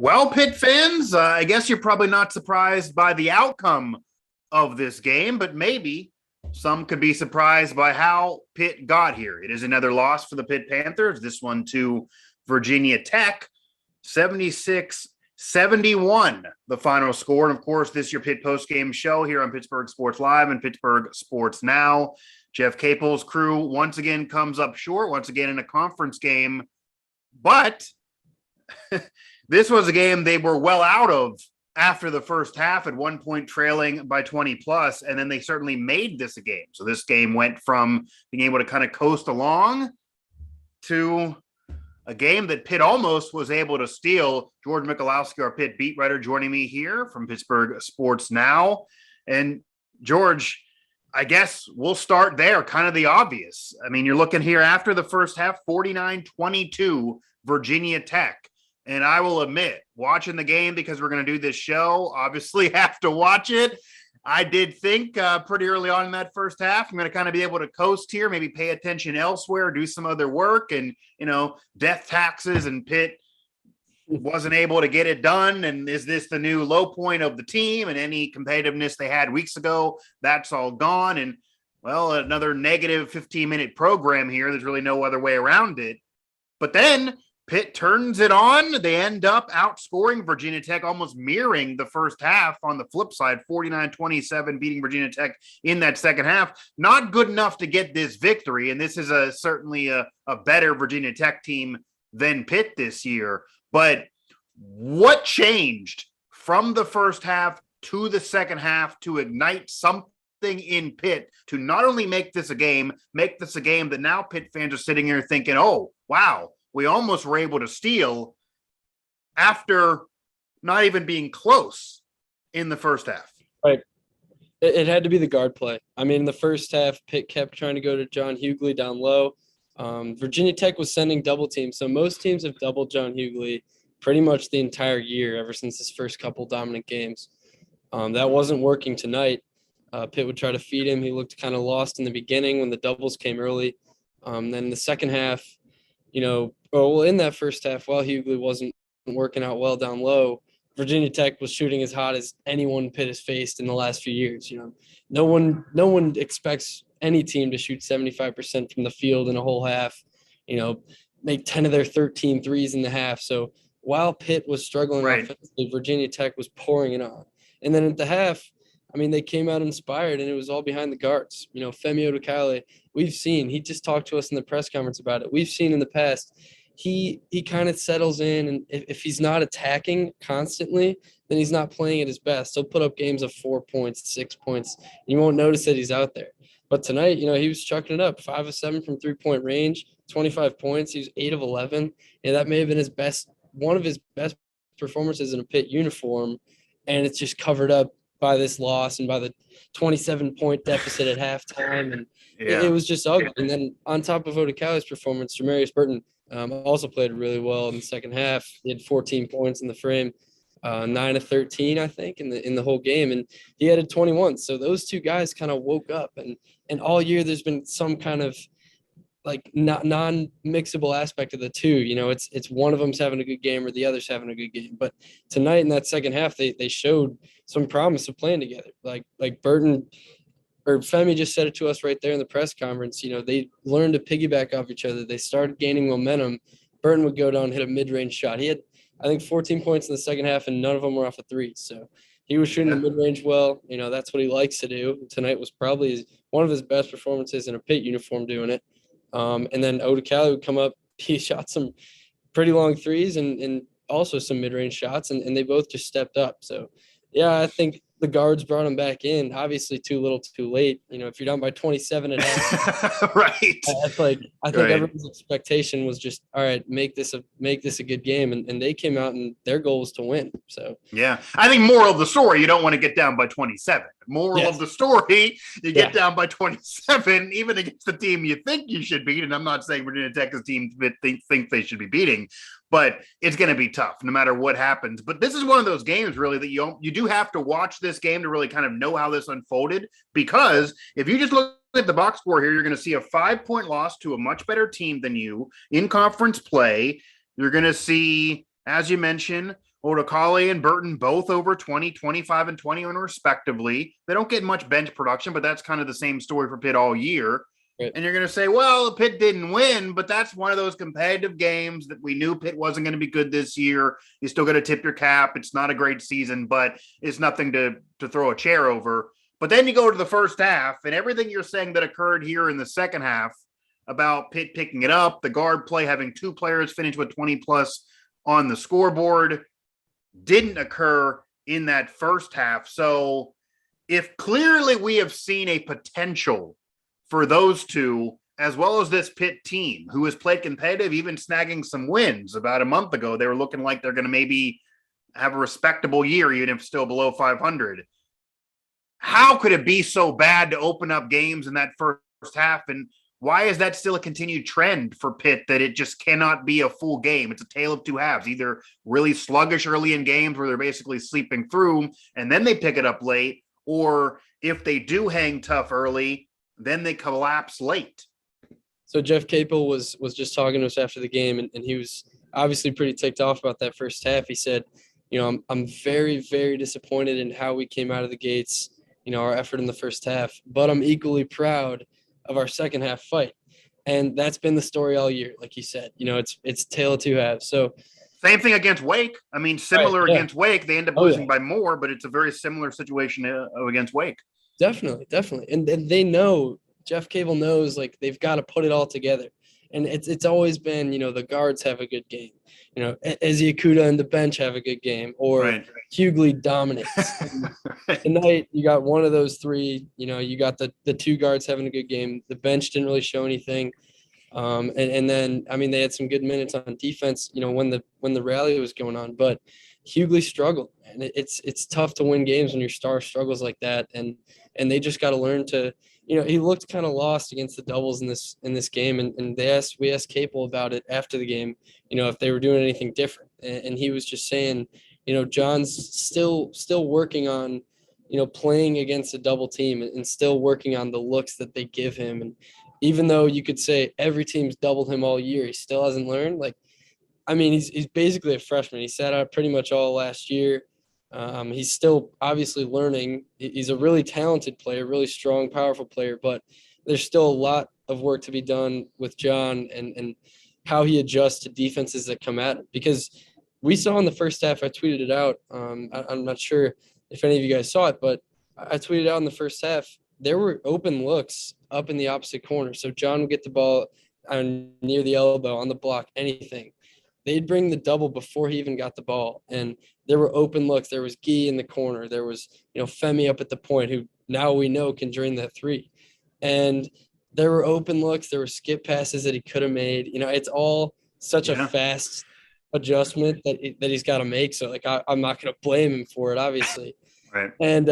Well, Pitt fans, I guess you're probably not surprised by the outcome of this game, but maybe some could be surprised by how Pitt got here. It is another loss for the Pitt Panthers, this one to Virginia Tech, 76-71, the final score. And of course, this your Pitt postgame show here on Pittsburgh Sports Live and Pittsburgh Sports Now. Jeff Capel's crew once again comes up short, once again in a conference game, but this was a game they were well out of after the first half, at one point trailing by 20 plus, and then they certainly made this a game. So this game went from being able to kind of coast along to a game that Pitt almost was able to steal. George Michalowski, our Pitt beat writer, joining me here from Pittsburgh Sports Now. And George, I guess we'll start there, kind of the obvious. I mean, you're looking here after the first half, 49-22, Virginia Tech. And I will admit, watching the game, because we're going to do this show, obviously have to watch it. I did think pretty early on in that first half, I'm going to kind of be able to coast here, maybe pay attention elsewhere, do some other work, and, death taxes, and Pitt wasn't able to get it done. And is this the new low point of the team? And any competitiveness they had weeks ago, that's all gone. And, well, another negative 15-minute program here. There's really no other way around it. But then Pitt turns it on. They end up outscoring Virginia Tech, almost mirroring the first half on the flip side, 49-27, beating Virginia Tech in that second half. Not good enough to get this victory, and this is certainly a better Virginia Tech team than Pitt this year. But what changed from the first half to the second half to ignite something in Pitt to not only make this a game that now Pitt fans are sitting here thinking, oh, wow, we almost were able to steal after not even being close in the first half. Right. It had to be the guard play. I mean, in the first half, Pitt kept trying to go to John Hughley down low. Virginia Tech was sending double teams. So most teams have doubled John Hughley pretty much the entire year, ever since his first couple dominant games. That wasn't working tonight. Pitt would try to feed him. He looked kind of lost in the beginning when the doubles came early. Then in the second half, in that first half, while Hughley wasn't working out well down low, Virginia Tech was shooting as hot as anyone Pitt has faced in the last few years. No one expects any team to shoot 75% from the field in a whole half, make 10 of their 13 threes in the half. So while Pitt was struggling offensively, Virginia Tech was pouring it on. And then at the half, I mean, they came out inspired, and it was all behind the guards. Femi Odukale, we've seen, he just talked to us in the press conference about it. We've seen in the past, he kind of settles in, and if he's not attacking constantly, then he's not playing at his best. He'll put up games of 4 points, 6 points, and you won't notice that he's out there. But tonight, he was chucking it up, 5 of 7 from three-point range, 25 points. He was 8 of 11. And that may have been one of his best performances in a Pitt uniform, and it's just covered up by this loss and by the 27-point deficit at halftime. And it was just ugly. And then on top of Odukale's performance, Jamarius Burton also played really well in the second half. He had 14 points in the frame, 9 of 13, I think, in the whole game. And he had a 21. So those two guys kind of woke up. And all year there's been some kind of non-mixable aspect of the two. It's one of them's having a good game or the other's having a good game. But tonight in that second half, they showed some promise of playing together. Like Burton or Femi just said it to us right there in the press conference. They learned to piggyback off each other. They started gaining momentum. Burton would go down and hit a mid-range shot. He had, I think, 14 points in the second half, and none of them were off of threes. So he was shooting the mid-range well. That's what he likes to do. Tonight was probably one of his best performances in a Pitt uniform doing it. And then Odukale would come up. He shot some pretty long threes and also some mid-range shots, and they both just stepped up. So, I think the guards brought him back in. Obviously, too little, too late. If you're down by 27 at half, right? I think everyone's expectation was just, all right, make this a good game, and they came out and their goal was to win. So I think moral of the story, you don't want to get down by 27. Moral of the story, you get down by 27, even against the team you think you should beat. And I'm not saying Virginia Tech is a team that think they should be beating, but it's going to be tough no matter what happens. But this is one of those games really that you do have to watch this game to really kind of know how this unfolded, because if you just look at the box score here, you're going to see a 5-point loss to a much better team than you in conference play. You're going to see, as you mentioned, Odakale and Burton both over 20, 25, and 21 respectively. They don't get much bench production, but that's kind of the same story for Pitt all year. Right. And you're going to say, well, Pitt didn't win, but that's one of those competitive games that we knew Pitt wasn't going to be good this year. You still got to tip your cap. It's not a great season, but it's nothing to throw a chair over. But then you go to the first half, and everything you're saying that occurred here in the second half about Pitt picking it up, the guard play, having two players finish with 20-plus on the scoreboard, didn't occur in that first half. So if clearly we have seen a potential for those two, as well as this Pitt team, who has played competitive, even snagging some wins about a month ago, they were looking like they're going to maybe have a respectable year, even if still below 500. How could it be so bad to open up games in that first half? And why is that still a continued trend for Pitt, that it just cannot be a full game? It's a tale of two halves, either really sluggish early in games where they're basically sleeping through and then they pick it up late, or if they do hang tough early, then they collapse late. So Jeff Capel was just talking to us after the game, and he was obviously pretty ticked off about that first half. He said, I'm very, very disappointed in how we came out of the gates, our effort in the first half, but I'm equally proud of our second half fight. And that's been the story all year. Like you said, it's tale of two halves. So same thing against Wake. I mean, similar right, yeah. Against Wake, they end up losing by more, but it's a very similar situation against Wake. Definitely. And they know, Jeff Capel knows, like, they've got to put it all together. And it's always been, the guards have a good game. Ezi Akuda and the bench have a good game, or right. Hughley dominates. Right. Tonight, you got one of those three. You got the two guards having a good game. The bench didn't really show anything. And then, I mean, they had some good minutes on defense, when the rally was going on. But Hughley struggled, and it's tough to win games when your star struggles like that. And they just got to learn to, he looked kind of lost against the doubles in this game. And we asked Capel about it after the game, if they were doing anything different. And he was just saying, John's still working on, playing against a double team and still working on the looks that they give him. And even though you could say every team's doubled him all year, he still hasn't learned. He's basically a freshman. He sat out pretty much all last year. He's still obviously learning. He's a really talented player, really strong, powerful player, but there's still a lot of work to be done with John and how he adjusts to defenses that come at him. Because we saw in the first half, I tweeted it out. I'm not sure if any of you guys saw it, but I tweeted out in the first half, there were open looks up in the opposite corner. So John would get the ball near the elbow, on the block, anything. They'd bring the double before he even got the ball. And there were open looks. There was Guy in the corner. There was, Femi up at the point, who now we know can drain that three. And there were open looks. There were skip passes that he could have made. It's all such a fast adjustment that he's got to make. So, I'm not going to blame him for it, obviously. Right. And,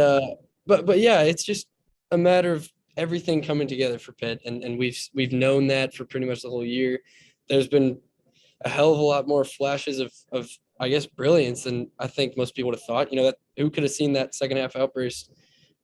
but yeah, it's just a matter of everything coming together for Pitt. And we've known that for pretty much the whole year. There's been a hell of a lot more flashes of I guess, brilliance than I think most people would have thought. That who could have seen that second half outburst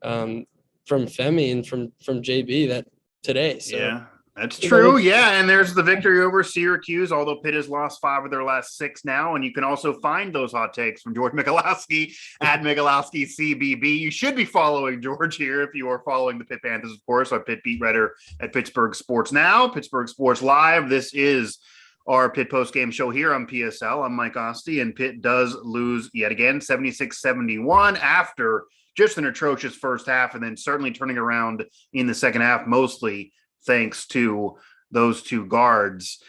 from Femi and from JB that today. So yeah, that's true. Yeah, and there's the victory over Syracuse, although Pitt has lost 5 of their last 6 now. And you can also find those hot takes from George Michalowski at Michalowski CBB. You should be following George here if you are following the Pitt Panthers, of course, our Pitt beat writer at Pittsburgh Sports Now, Pittsburgh Sports Live. This is our Pitt post-game show here on PSL. I'm Mike Asti, and Pitt does lose yet again, 76-71, after just an atrocious first half, and then certainly turning around in the second half, mostly thanks to those two guards.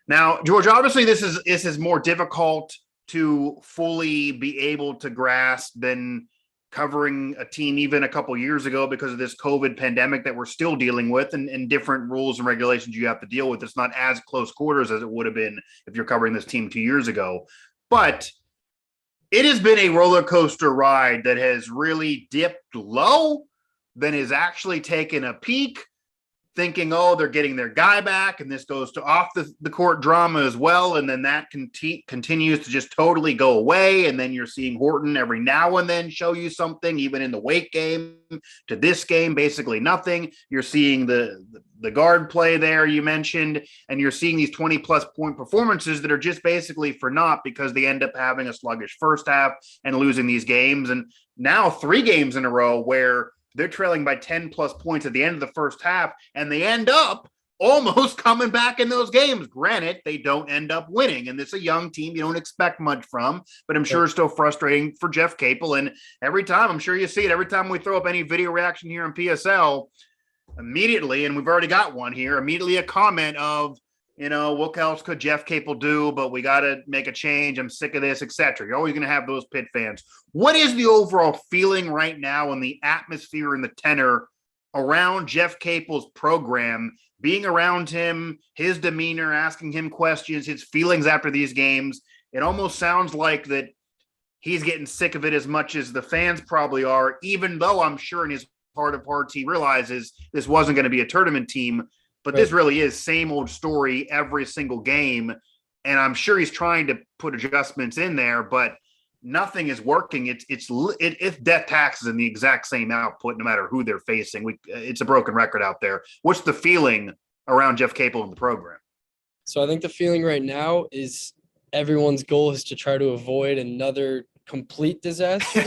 Now, George, obviously this is more difficult to fully be able to grasp than covering a team even a couple years ago because of this COVID pandemic that we're still dealing with and different rules and regulations you have to deal with. It's not as close quarters as it would have been if you're covering this team 2 years ago. But it has been a roller coaster ride that has really dipped low, then has actually taken a peak, thinking, oh, they're getting their guy back, and this goes to off the court drama as well. And then that continues to just totally go away. And then you're seeing Horton every now and then show you something, even in the Wake game to this game, basically nothing. You're seeing the guard play there you mentioned, and you're seeing these 20-plus point performances that are just basically for naught because they end up having a sluggish first half and losing these games. And now 3 games in a row where they're trailing by 10-plus points at the end of the first half, and they end up almost coming back in those games. Granted, they don't end up winning, and it's a young team you don't expect much from, but I'm sure it's still frustrating for Jeff Capel. And every time, I'm sure you see it, every time we throw up any video reaction here on PSL, immediately, and we've already got one here, immediately a comment of, what else could Jeff Capel do, but we got to make a change. I'm sick of this, etc. You're always going to have those Pitt fans. What is the overall feeling right now and the atmosphere and the tenor around Jeff Capel's program, being around him, his demeanor, asking him questions, his feelings after these games? It almost sounds like that he's getting sick of it as much as the fans probably are, even though I'm sure in his heart of hearts he realizes this wasn't going to be a tournament team. But This really is same old story every single game. And I'm sure he's trying to put adjustments in there, but nothing is working. It's death taxes and the exact same output, no matter who they're facing. It's a broken record out there. What's the feeling around Jeff Capel in the program? So I think the feeling right now is everyone's goal is to try to avoid another complete disaster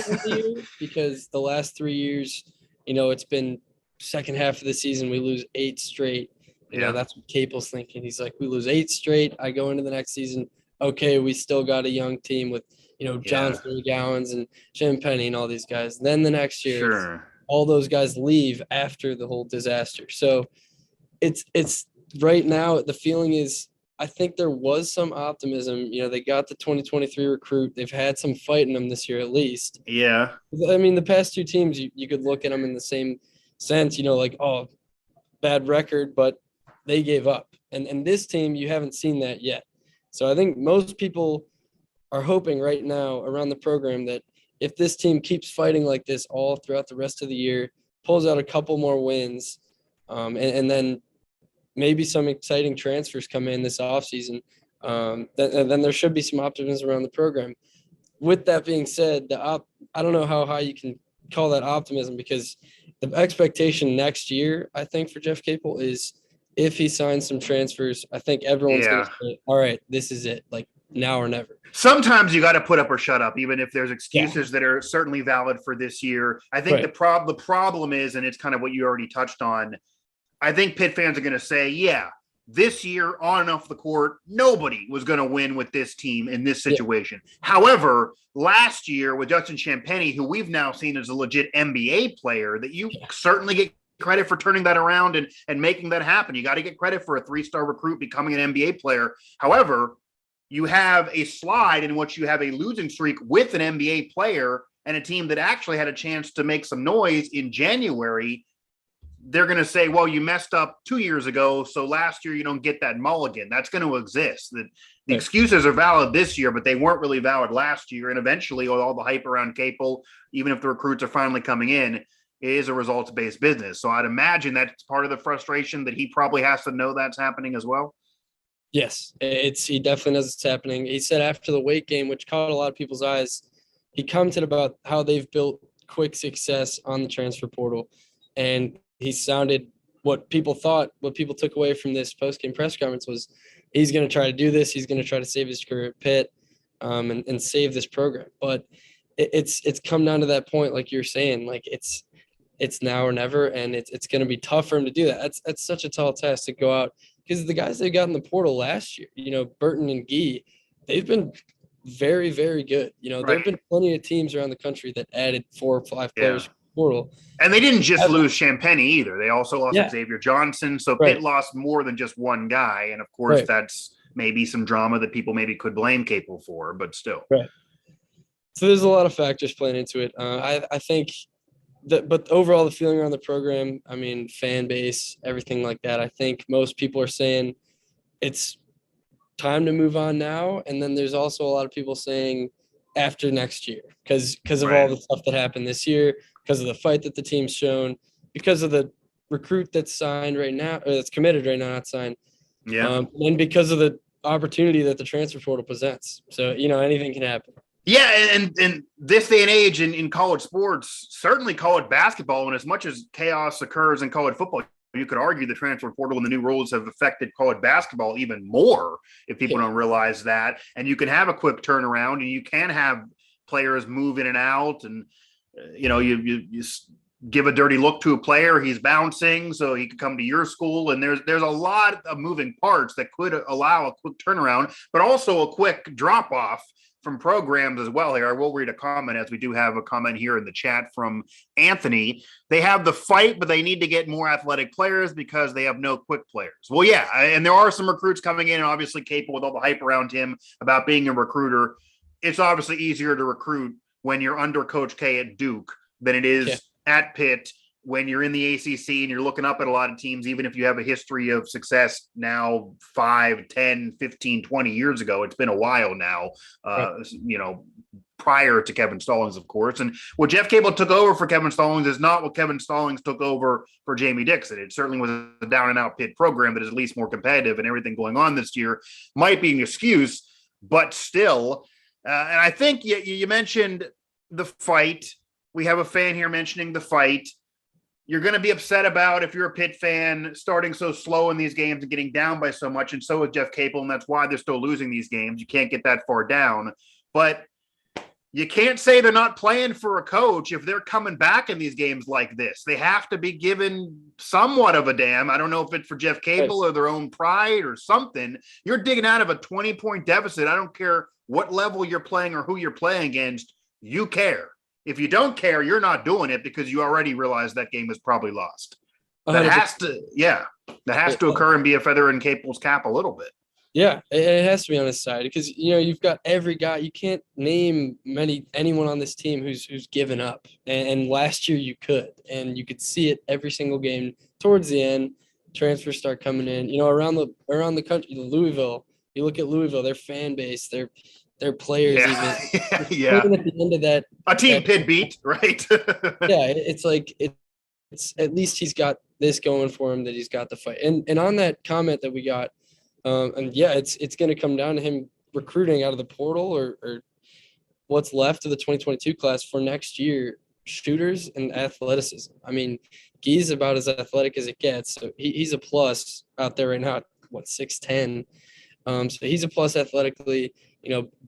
because the last 3 years, it's been second half of the season, we lose 8 straight. That's what Capel's thinking. He's like, we lose 8 straight. I go into the next season. Okay, we still got a young team with, Johnson Gowans and Jim Penny and all these guys. Then the next year, all those guys leave after the whole disaster. So it's right now, the feeling is, I think there was some optimism. They got the 2023 recruit. They've had some fight in them this year at least. Yeah. I mean, the past 2 teams, you could look at them in the same sense, bad record, but they gave up. And this team, you haven't seen that yet. So I think most people are hoping right now around the program that if this team keeps fighting like this all throughout the rest of the year, pulls out a couple more wins, and then maybe some exciting transfers come in this offseason, then there should be some optimism around the program. With that being said, I don't know how high you can call that optimism, because the expectation next year, I think, for Jeff Capel is if he signs some transfers, I think everyone's going to say, all right, this is it, like now or never. Sometimes you got to put up or shut up, even if there's excuses that are certainly valid for this year. I think the problem is, and it's kind of what you already touched on, I think Pitt fans are going to say, this year on and off the court, nobody was going to win with this team in this situation. However, last year with Justin Champagnie, who we've now seen as a legit NBA player, that you certainly get credit for turning that around and making that happen. You got to get credit for a 3-star recruit becoming an NBA player. However, you have a slide in which you have a losing streak with an NBA player and a team that actually had a chance to make some noise in January. They're going to say, well, you messed up 2 years ago, so last year you don't get that mulligan. That's going to exist. The excuses are valid this year, but they weren't really valid last year. And eventually, with all the hype around Capel, even if the recruits are finally coming in, it is a results-based business. So I'd imagine that's part of the frustration, that he probably has to know that's happening as well. Yes, he definitely knows it's happening. He said after the Wake game, which caught a lot of people's eyes, he commented about how they've built quick success on the transfer portal. And he sounded what people took away from this post-game press conference was he's going to try to do this. He's going to try to save his career at Pitt and save this program. But it's come down to that point, like you're saying, like it's now or never, and it's going to be tough for him to do that. That's such a tall task to go out, because the guys they got in the portal last year, Burton and Gee, they've been very, very good. There have been plenty of teams around the country that added 4 or 5 players. Portal. And they didn't just lose Champagnie either. They also lost Xavier Johnson. So Pitt lost more than just one guy. And of course, that's maybe some drama that people maybe could blame Capel for, but still. Right. So there's a lot of factors playing into it. I think that, but overall, the feeling around the program, I mean, fan base, everything like that, I think most people are saying it's time to move on now. And then there's also a lot of people saying after next year, because of all the stuff that happened this year, because of the fight that the team's shown, because of the recruit that's signed right now, or that's committed right now, not signed. Yeah. And because of the opportunity that the transfer portal presents. So, anything can happen. Yeah, and this day and age in college sports, certainly college basketball, and as much as chaos occurs in college football, you could argue the transfer portal and the new rules have affected college basketball even more if people don't realize that. And you can have a quick turnaround, and you can have players move in and out, and you give a dirty look to a player, he's bouncing, so he could come to your school. And there's a lot of moving parts that could allow a quick turnaround, but also a quick drop off from programs as well here. I will read a comment, as we do have a comment here in the chat from Anthony. They have the fight, but they need to get more athletic players because they have no quick players. Well, yeah, and there are some recruits coming in, and obviously Capel with all the hype around him about being a recruiter. It's obviously easier to recruit when you're under Coach K at Duke than it is at Pitt when you're in the ACC and you're looking up at a lot of teams, even if you have a history of success now 5, 10, 15, 20 years ago. It's been a while now, prior to Kevin Stallings, of course. And what Jeff Capel took over for Kevin Stallings is not what Kevin Stallings took over for Jamie Dixon. It certainly was a down-and-out Pitt program that is at least more competitive, and everything going on this year might be an excuse, but still. And I think you mentioned the fight. We have a fan here mentioning the fight. You're going to be upset about, if you're a Pitt fan, starting so slow in these games and getting down by so much. And so is Jeff Capel, and that's why they're still losing these games. You can't get that far down. But you can't say they're not playing for a coach if they're coming back in these games like this. They have to be given somewhat of a damn. I don't know if it's for Jeff Capel or their own pride or something. You're digging out of a 20-point deficit. I don't care what level you're playing or who you're playing against. You care. If you don't care, you're not doing it because you already realize that game is probably lost. That has to occur and be a feather in Capel's cap a little bit. Yeah, it has to be on his side because, you've got every guy. You can't name anyone on this team who's given up. And last year you could, and you could see it every single game towards the end. Transfers start coming in, around the country. Louisville, you look at Louisville, their fan base, their players, even. At the end of that, a team Pitt beat, right? It's like it's at least he's got this going for him, that he's got the fight. And on that comment that we got, it's going to come down to him recruiting out of the portal or what's left of the 2022 class for next year, shooters and athleticism. I mean, Guy's about as athletic as it gets, so he's a plus out there right now. 6'10", so he's a plus athletically.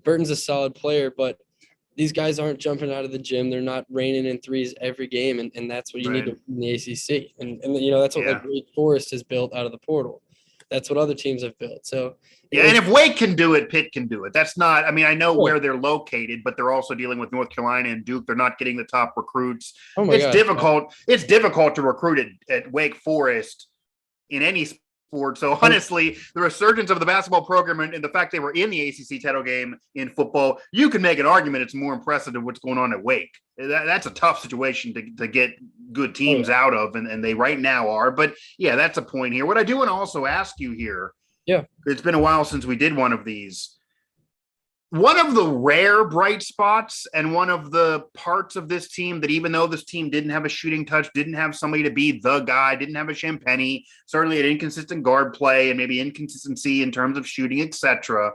Burton's a solid player, but these guys aren't jumping out of the gym. They're not raining in threes every game, and that's what you need to in the ACC. And that's what Wake Forest has built out of the portal. That's what other teams have built. So and if Wake can do it, Pitt can do it. That's not. I mean, I know where they're located, but they're also dealing with North Carolina and Duke. They're not getting the top recruits. It's difficult. It's difficult to recruit at Wake Forest in any sport. So honestly, the resurgence of the basketball program and the fact they were in the ACC title game in football, you can make an argument it's more impressive than what's going on at Wake. That's a tough situation to get good teams out of, and they right now are. But yeah, that's a point here. What I do want to also ask you here, it's been a while since we did one of these. One of the rare bright spots and one of the parts of this team that, even though this team didn't have a shooting touch, didn't have somebody to be the guy, didn't have a Champagny, certainly an inconsistent guard play and maybe inconsistency in terms of shooting, etc.,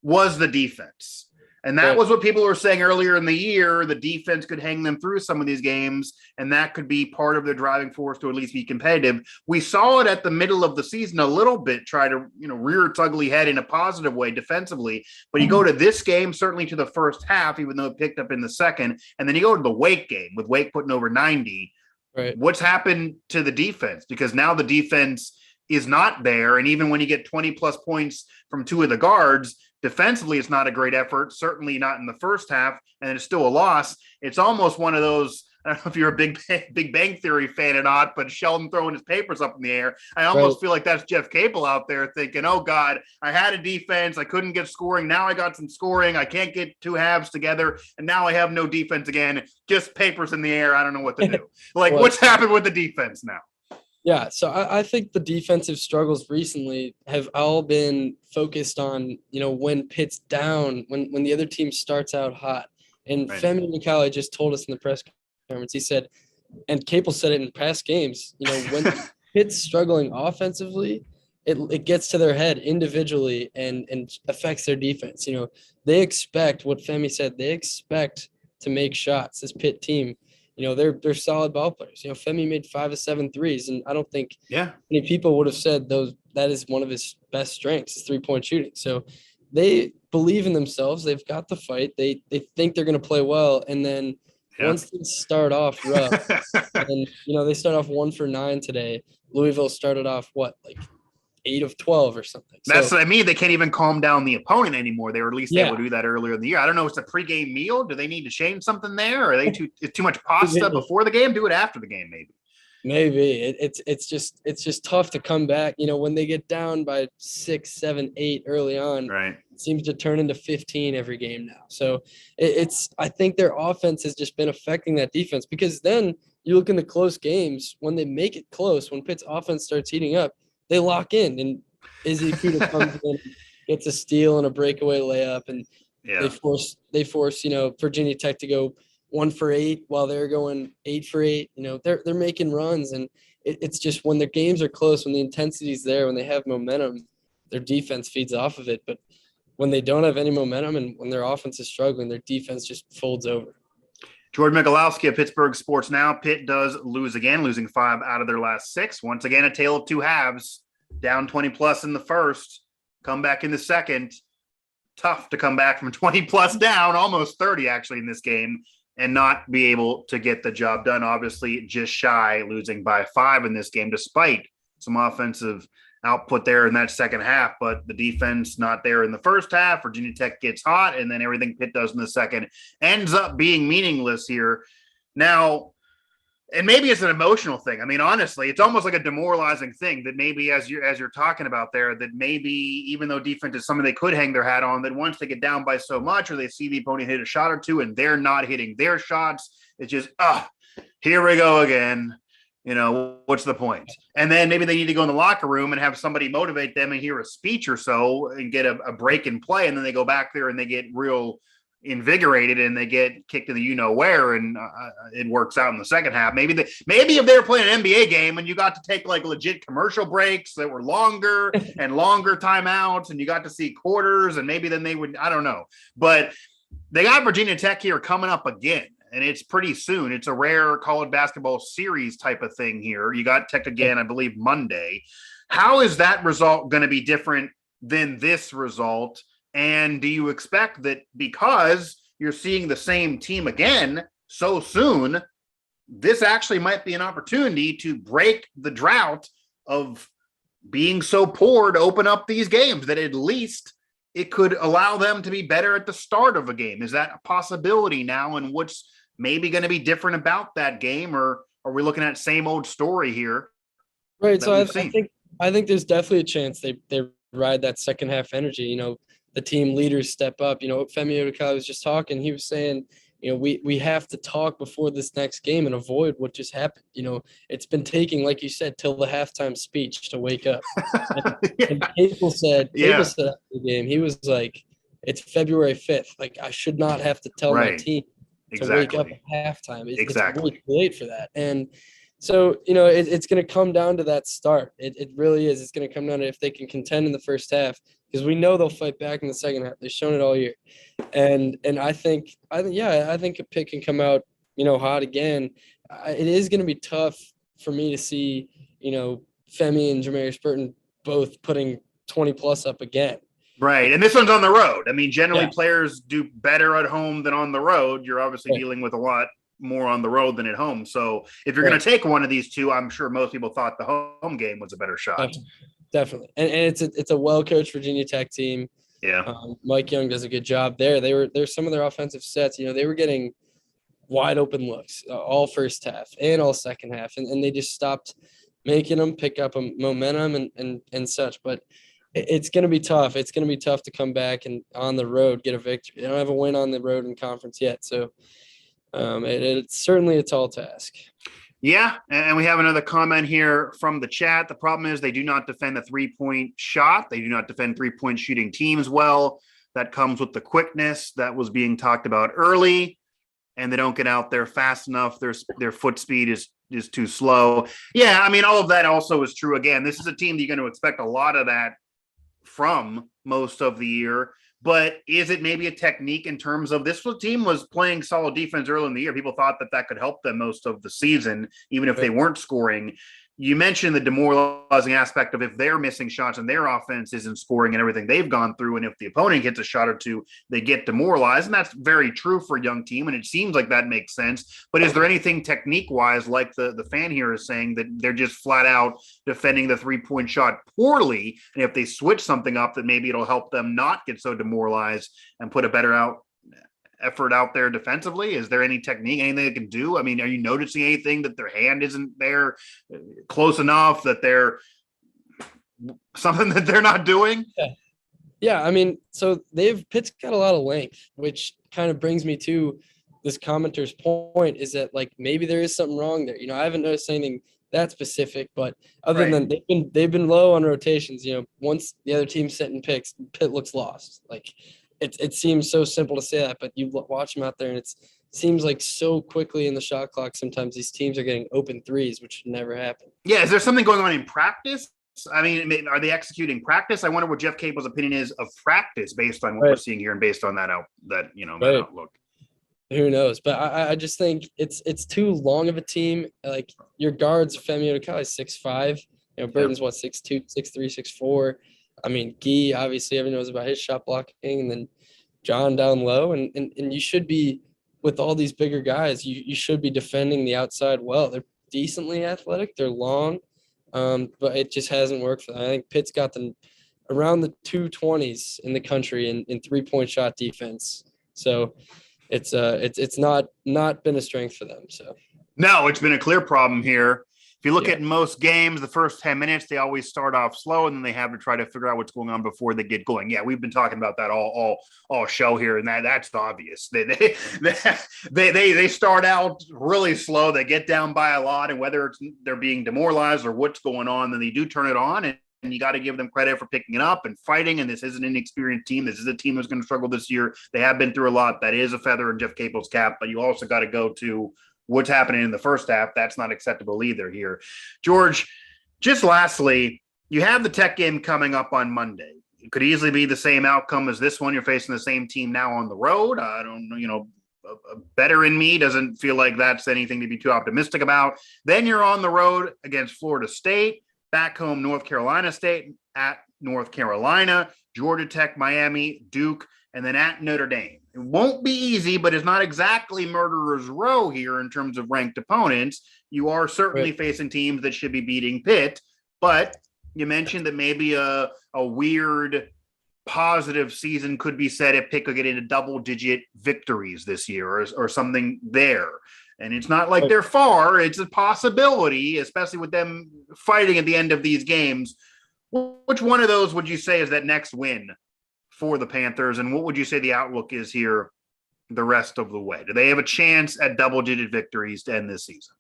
was the defense. And that was what people were saying earlier in the year. The defense could hang them through some of these games, and that could be part of their driving force to at least be competitive. We saw it at the middle of the season a little bit, try to rear its ugly head in a positive way defensively. But you go to this game, certainly to the first half, even though it picked up in the second, and then you go to the Wake game with Wake putting over 90. Right. What's happened to the defense? Because now the defense is not there, and even when you get 20-plus points from two of the guards, defensively, it's not a great effort, certainly not in the first half, and it's still a loss. It's almost one of those, I don't know if you're a Big Bang Theory fan or not, but Sheldon throwing his papers up in the air. I almost feel like that's Jeff Capel out there thinking, oh, God, I had a defense. I couldn't get scoring. Now I got some scoring. I can't get two halves together, and now I have no defense again. Just papers in the air. I don't know what to do. What's happened with the defense now? Yeah, so I think the defensive struggles recently have all been focused on, when Pitt's down, when the other team starts out hot. And Femi Mikali just told us in the press conference, he said, and Capel said it in past games, when Pitt's struggling offensively, it gets to their head individually and affects their defense. They expect what Femi said. They expect to make shots. This Pitt team, they're solid ball players. Femi made 5 of 7 threes, and I don't think many people would have said that is one of his best strengths, is 3-point shooting. So they believe in themselves. They've got the fight. They think they're going to play well, and then once they start off rough, and they start off 1 for 9 today. Louisville started off 8 of 12 or something. That's what I mean. They can't even calm down the opponent anymore. They were at least able to do that earlier in the year. I don't know. It's a pregame meal. Do they need to change something there? Or are they too much pasta before the game? Do it after the game, maybe. Maybe it's just tough to come back. When they get down by 6, 7, 8 early on, right? It seems to turn into 15 every game now. So I think their offense has just been affecting that defense, because then you look in the close games, when they make it close, when Pitt's offense starts heating up, they lock in, and Izzy Kuda comes in, gets a steal and a breakaway layup, and they force Virginia Tech to go 1 for 8 while they're going 8 for 8. They're making runs, and it's just when their games are close, when the intensity's there, when they have momentum, their defense feeds off of it. But when they don't have any momentum and when their offense is struggling, their defense just folds over. George Michalowski of Pittsburgh Sports Now. Pitt does lose again, losing 5 out of their last 6. Once again, a tale of 2 halves. Down 20+ in the first, come back in the second. Tough to come back from 20+ down, almost 30 actually in this game, and not be able to get the job done. Obviously, just shy, losing by 5 in this game, despite some offensive output there in that second half. But the defense not there in the first half. Virginia Tech gets hot, and then everything Pitt does in the second ends up being meaningless here. Now, and maybe it's an emotional thing. I mean, honestly, it's almost like a demoralizing thing that maybe as you're talking about there, that maybe even though defense is something they could hang their hat on, that once they get down by so much, or they see the opponent hit a shot or two and they're not hitting their shots, it's just, here we go again. What's the point? And then maybe they need to go in the locker room and have somebody motivate them and hear a speech or so and get a break in play. And then they go back there and they get real invigorated and they get kicked in the where, and it works out in the second half. Maybe if they were playing an NBA game and you got to take legit commercial breaks that were longer and longer timeouts, and you got to see quarters, and maybe then they would, I don't know. But they got Virginia Tech here coming up again, and it's pretty soon. It's a rare college basketball series type of thing here. You got Tech again, I believe, Monday. How is that result going to be different than this result? And do you expect that because you're seeing the same team again so soon, this actually might be an opportunity to break the drought of being so poor to open up these games, that at least it could allow them to be better at the start of a game? Is that a possibility now? And what's maybe going to be different about that game? Or are we looking at same old story here? Right. So I think there's definitely a chance they ride that second half energy. The team leaders step up. Femi Odukale was just talking. He was saying, we have to talk before this next game and avoid what just happened. It's been taking, like you said, till the halftime speech to wake up. And Capel said after the game, he was like, it's February 5th. I should not have to tell my team to wake up at halftime. It's really late for that. And so, it's going to come down to that start. It really is. It's going to come down to if they can contend in the first half, because we know they'll fight back in the second half. They've shown it all year. And I think Pitt can come out, hot again. It is going to be tough for me to see, Femi and Jamarius Burton both putting 20+ up again. Right. And this one's on the road. I mean, generally players do better at home than on the road. You're obviously dealing with a lot more on the road than at home. So if you're going to take one of these two, I'm sure most people thought the home game was a better shot. Definitely. And it's a well-coached Virginia Tech team. Yeah. Mike Young does a good job there. There's some of their offensive sets, they were getting wide open looks all first half and all second half. And they just stopped making them pick up a momentum and such. But it's going to be tough. It's going to be tough to come back and on the road get a victory. They don't have a win on the road in conference yet. So it's certainly a tall task. Yeah, and we have another comment here from the chat. The problem is they do not defend the three-point shot. They do not defend three-point shooting teams well. That comes with the quickness that was being talked about early. and they don't get out there fast enough. Their foot speed is too slow. Yeah, I mean, all of that also is true. Again, this is a team that you're going to expect a lot of that from most of the year. But is it maybe a technique in terms of this team was playing solid defense early in the year? People thought that could help them most of the season, even if they weren't scoring. You mentioned the demoralizing aspect of if they're missing shots and their offense isn't scoring and everything they've gone through, and if the opponent hits a shot or two, they get demoralized. And that's very true for a young team, and it seems like that makes sense. But is there anything technique-wise, like the fan here is saying, that they're just flat out defending the three-point shot poorly, and if they switch something up, that maybe it'll help them not get so demoralized and put a better effort out there defensively? Is there any technique, anything they can do? I mean, are you noticing anything that their hand isn't there close enough, that they're something that they're not doing? Yeah. I mean, so Pitt's got a lot of length, which kind of brings me to this commenter's point, is that like maybe there is something wrong there. I haven't noticed anything that specific, but other than they've been low on rotations. Once the other team's setting picks, Pitt looks lost. Like it seems so simple to say that, but you watch them out there and it seems like so quickly in the shot clock, sometimes these teams are getting open threes, which never happen. Yeah. Is there something going on in practice? I mean, are they executing practice? I wonder what Jeff Capel's opinion is of practice based on what we're seeing here and based on that outlook. Who knows? But I just think it's too long of a team. Like your guards, Femi Odukai is 6'5". Burton's 6'2", 6'3", 6'4". I mean, Guy, obviously everyone knows about his shot blocking, and then John down low. And you should be, with all these bigger guys, you should be defending the outside well. They're decently athletic. They're long, but it just hasn't worked for them. I think Pitt's got them around the 220s in the country in three-point shot defense. So it's not been a strength for them. So no, it's been a clear problem here. If you look at most games, the first 10 minutes, they always start off slow, and then they have to try to figure out what's going on before they get going. Yeah, we've been talking about that all show here, and that's obvious. They start out really slow. They get down by a lot, and whether it's they're being demoralized or what's going on, then they do turn it on, and you got to give them credit for picking it up and fighting. And this isn't an inexperienced team. This is a team that's going to struggle this year. They have been through a lot. That is a feather in Jeff Capel's cap, but you also got to go to what's happening in the first half. That's not acceptable either here. George, just lastly, you have the Tech game coming up on Monday. It could easily be the same outcome as this one. You're facing the same team now on the road. I don't know, better in me doesn't feel like that's anything to be too optimistic about. Then you're on the road against Florida State, back home North Carolina State, at North Carolina, Georgia Tech, Miami, Duke, and then at Notre Dame. It won't be easy, but it's not exactly murderer's row here in terms of ranked opponents. You are certainly facing teams that should be beating Pitt, but you mentioned that maybe a weird positive season could be said if Pitt could get into double-digit victories this year or something there. And it's not like they're far. It's a possibility, especially with them fighting at the end of these games. Which one of those would you say is that next win for the Panthers? And what would you say the outlook is here the rest of the way? Do they have a chance at double-digit victories to end this season?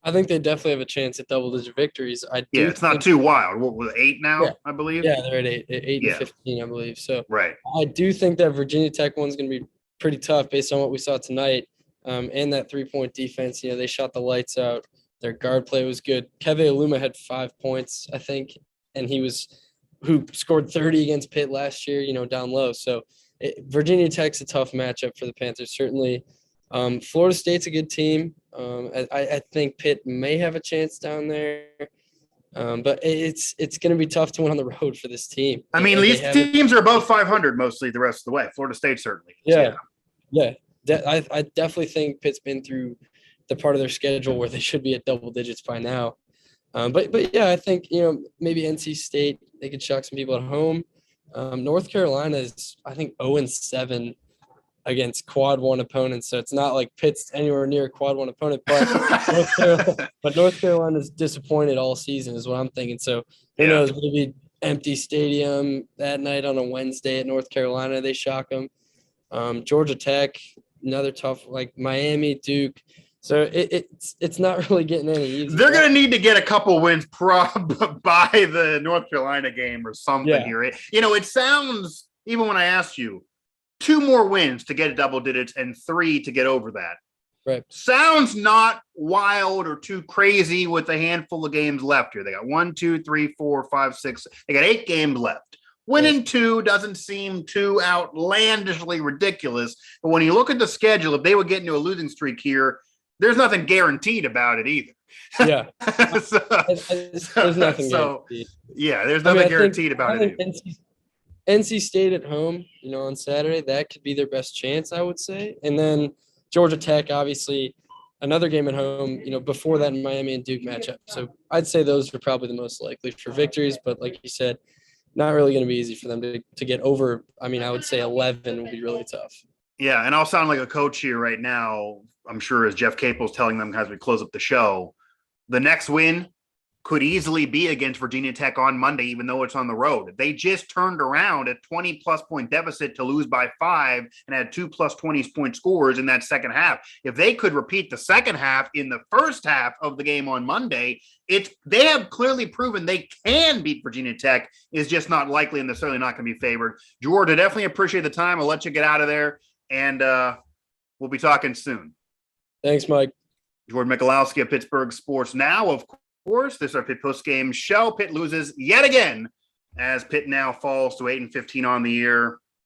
I think they definitely have a chance at double-digit victories. It's not too wild. What was 8 now, yeah. I believe? Yeah, they're at 8 and 15, I believe. So right. I do think that Virginia Tech one's going to be pretty tough based on what we saw tonight. And that three-point defense, they shot the lights out. Their guard play was good. Keve Aluma had 5 points, I think, and who scored 30 against Pitt last year, down low. So Virginia Tech's a tough matchup for the Panthers, certainly. Florida State's a good team. I think Pitt may have a chance down there. But it's going to be tough to win on the road for this team. I mean, these teams are above 500 mostly the rest of the way. Florida State certainly. Yeah. I definitely think Pitt's been through the part of their schedule where they should be at double digits by now. But yeah, I think, maybe NC State, they could shock some people at home. North Carolina is, I think, 0-7 against quad one opponents. So it's not like Pitt's anywhere near a quad one opponent, but North Carolina's disappointed all season is what I'm thinking. So who knows, maybe empty stadium that night on a Wednesday at North Carolina, they shock them. Georgia Tech, another tough, like Miami, Duke. So it's not really getting any easier. They're going to need to get a couple wins by the North Carolina game or something here. It sounds, even when I asked you, 2 more wins to get double digits and 3 to get over that. Right. Sounds not wild or too crazy with a handful of games left here. They got 1, 2, 3, 4, 5, 6. They got 8 games left. Winning 2 doesn't seem too outlandishly ridiculous. But when you look at the schedule, if they would get into a losing streak here, there's nothing guaranteed about it either. Yeah. There's nothing guaranteed. Yeah, there's nothing guaranteed about it either. NC State at home, on Saturday, that could be their best chance, I would say. And then Georgia Tech, obviously, another game at home, before that Miami and Duke matchup. So I'd say those are probably the most likely for victories. But like you said, not really going to be easy for them to get over. I mean, I would say 11 would be really tough. Yeah, and I'll sound like a coach here right now, I'm sure, as Jeff Capel's telling them as we close up the show. The next win could easily be against Virginia Tech on Monday, even though it's on the road. They just turned around a 20-plus point deficit to lose by 5 and had 2 plus 20-point scores in that second half. If they could repeat the second half in the first half of the game on Monday, they have clearly proven they can beat Virginia Tech. It's just not likely and they're certainly not going to be favored. George, I definitely appreciate the time. I'll let you get out of there, and we'll be talking soon. Thanks, Mike. George Michalowski of Pittsburgh Sports Now, of course. This is our Pitt postgame show. Pitt loses yet again as Pitt now falls to 8-15 on the year.